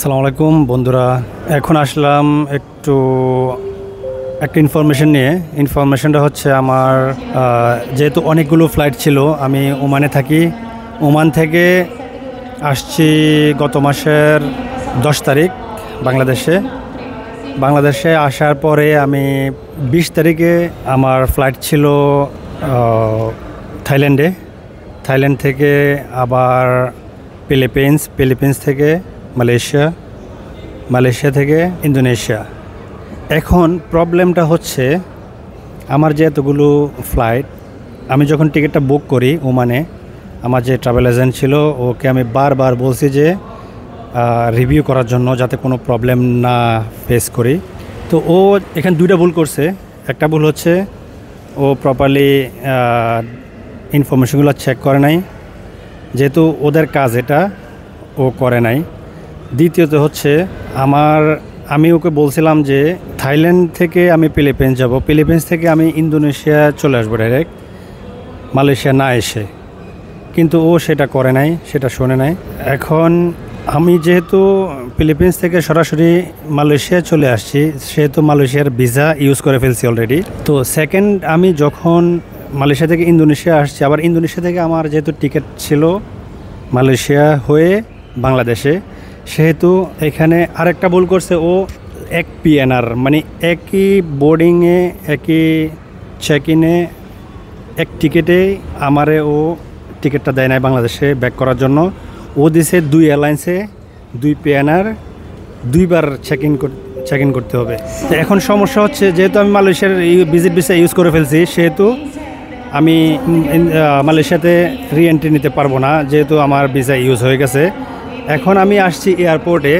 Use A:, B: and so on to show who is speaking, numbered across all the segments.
A: আসসালামু আলাইকুম বন্ধুরা, এখন আসলাম একটা ইনফরমেশন নিয়ে। ইনফরমেশনটা হচ্ছে আমার যেহেতু অনেকগুলো ফ্লাইট ছিল, আমি ওমানে থাকি। ওমান থেকে আসছি গত মাসের 10 তারিখ বাংলাদেশে আসার পরে আমি 20 তারিখে আমার ফ্লাইট ছিল থাইল্যান্ড থেকে আবার ফিলিপিন্স থেকে মালয়েশিয়া থেকে ইন্দোনেশিয়া। এখন প্রবলেমটা হচ্ছে আমার যে এতগুলো ফ্লাইট, আমি যখন টিকিটটা বুক করি ওমানে, আমার যে ট্রাভেল এজেন্ট ছিল ওকে আমি বারবার বলছি যে রিভিউ করার জন্য, যাতে কোনো প্রবলেম না ফেস করি। তো ও এখানে দুইটা ভুল করছে। একটা ভুল হচ্ছে ও প্রপারলি ইনফরমেশনগুলো চেক করে নাই, যেহেতু ওদের কাজ এটা ও করে নাই। দ্বিতীয়ত হচ্ছে আমি ওকে বলছিলাম যে থাইল্যান্ড থেকে আমি ফিলিপিন্স যাব, ফিলিপিন্স থেকে আমি ইন্দোনেশিয়া চলে আসবো ডাইরেক্ট, মালয়েশিয়া না এসে। কিন্তু ও সেটা করে নাই, সেটা শোনে নাই। এখন আমি যেহেতু ফিলিপিন্স থেকে সরাসরি মালয়েশিয়া চলে আসছি, সেহেতু মালয়েশিয়ার ভিসা ইউজ করে ফেলছি অলরেডি। তো সেকেন্ড, আমি যখন মালয়েশিয়া থেকে ইন্দোনেশিয়া আসছি, আবার ইন্দোনেশিয়া থেকে আমার যেহেতু টিকিট ছিল মালয়েশিয়া হয়ে বাংলাদেশে, সেহেতু এখানে আরেকটা ভুল করছে ও। এক পিএনআর মানে একই বোর্ডিংয়ে, একই চেক ইনে, এক টিকিটে আমারে ও টিকিটটা দেয় নাই বাংলাদেশে ব্যাক করার জন্য। ও দিছে 2 এয়ারলাইন্সে 2 পিএনআর, 2বার চেক ইন করতে হবে। তো এখন সমস্যা হচ্ছে, যেহেতু আমি মালয়েশিয়ার ভিজিট ভিসা ইউজ করে ফেলছি, সেহেতু আমি মালয়েশিয়াতে রি-এন্ট্রি নিতে পারবো না, যেহেতু আমার ভিসা ইউজ হয়ে গেছে। এখন আমি আসছি এয়ারপোর্টে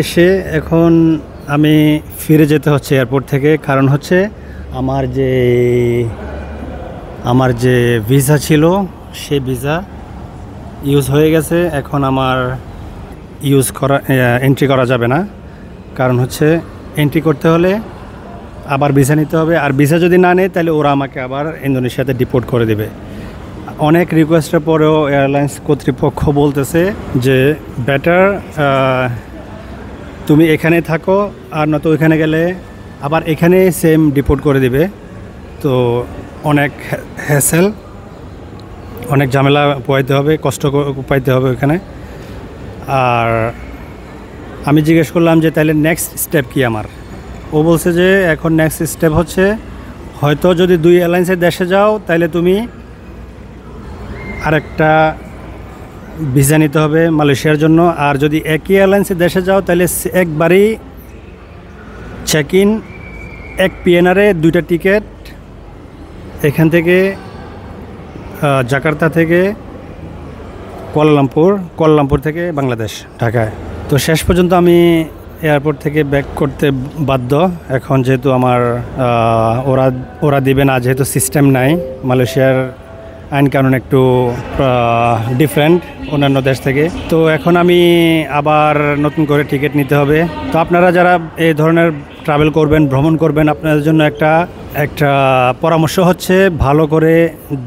A: এসে এখন আমি ফিরে যেতে হচ্ছে এয়ারপোর্ট থেকে। কারণ হচ্ছে আমার যে ভিসা ছিল সেই ভিসা ইউজ হয়ে গেছে। এখন আমার এন্ট্রি করা যাবে না। কারণ হচ্ছে এন্ট্রি করতে হলে আবার ভিসা নিতে হবে, আর ভিসা যদি না নেয় তাহলে ওরা আমাকে আবার ইন্দোনেশিয়াতে ডিপোর্ট করে দেবে। অনেক রিকোয়েস্টের পরেও এয়ারলাইন্স কর্তৃপক্ষ বলতেছে যে বেটার তুমি এখানে থাকো, আর নয়তো ওইখানে গেলে আবার এখানে সেম ডিপোর্ট করে দিবে। তো অনেক হ্যাসেল, অনেক ঝামেলা পোহাইতে হবে, কষ্ট পাইতে হবে ওইখানে। আর আমি জিজ্ঞেস করলাম যে তাহলে নেক্সট স্টেপ কি আমার। ও বলছে যে এখন নেক্সট স্টেপ হচ্ছে, হয়তো যদি 2 এয়ারলাইন্সের দেশে যাও তাহলে তুমি আরেকটা ভিসা নিতে হবে মালয়েশিয়ার জন্য। আর যদি একই এয়ারলাইন্সের দেশে যাও তাহলে একবারই চেক ইন, এক পিএনআরে 2টা টিকিট, এখান থেকে জাকার্তা থেকে কুয়ালালামপুর থেকে বাংলাদেশ ঢাকায়। তো শেষ পর্যন্ত আমি এয়ারপোর্ট থেকে ব্যাক করতে বাধ্য। এখন যেহেতু আমার ওরা দিবে না, যেহেতু সিস্টেম নাই। মালয়েশিয়ার আইন কানুন একটু ডিফারেন্ট অন্যান্য দেশ থেকে। তো এখন আমি আবার নতুন করে টিকিট নিতে হবে। তো আপনারা যারা এই ধরনের ট্রাভেল করবেন, ভ্রমণ করবেন, আপনাদের জন্য একটা পরামর্শ হচ্ছে, ভালো করে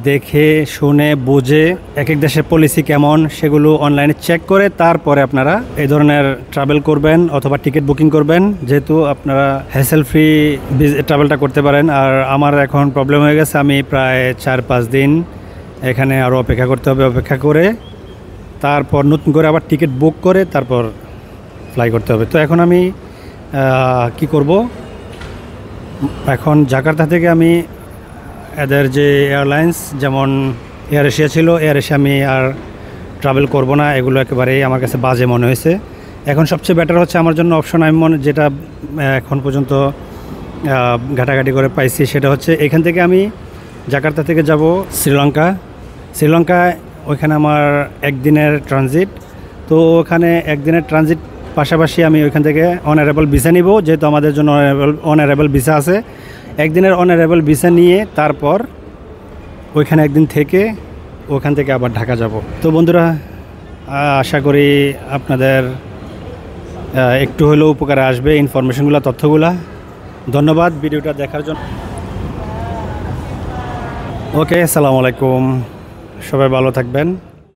A: দেখে শুনে বুঝে এক এক দেশের পলিসি কেমন সেগুলো অনলাইনে চেক করে তারপরে আপনারা এই ধরনের ট্রাভেল করবেন অথবা টিকিট বুকিং করবেন, যেহেতু আপনারা হ্যাসেল ফ্রি ট্রাভেলটা করতে পারেন। আর আমার এখন প্রবলেম হয়ে গেছে, আমি প্রায় 4-5 দিন এখানে আরও অপেক্ষা করতে হবে। অপেক্ষা করে তারপর নতুন করে আবার টিকিট বুক করে তারপর ফ্লাই করতে হবে। তো এখন আমি কি করব, এখন জাকার্তা থেকে আমি এদের যে এয়ারলাইন্স, যেমন এয়ার এশিয়া ছিল, এয়ার এশিয়া আমি আর ট্রাভেল করব না। এগুলো একেবারেই আমার কাছে বাজে মনে হয়েছে। এখন সবচেয়ে বেটার হচ্ছে আমার জন্য অপশন, আমি যেটা এখন পর্যন্ত ঘাটাঘাটি করে পাইছি, সেটা হচ্ছে এখান থেকে আমি জাকার্তা থেকে যাব শ্রীলঙ্কায়। ওইখানে আমার 1 দিনের ট্রানজিট। তো ওখানে 1 দিনের ট্রানজিট পাশাপাশি আমি ওইখান থেকে অনারেবল ভিসা নিব, যেহেতু আমাদের জন্য অনারেবল ভিসা আছে। 1 দিনের অনারেবল ভিসা নিয়ে তারপর ওইখানে 1 দিন থেকে ওখান থেকে আবার ঢাকা যাব। তো বন্ধুরা, আশা করি আপনাদের একটু হলেও উপকারে আসবে ইনফরমেশনগুলো, তথ্যগুলা। ধন্যবাদ ভিডিওটা দেখার জন্য। ওকে, আসসালামু আলাইকুম, সবাই ভালো থাকবেন।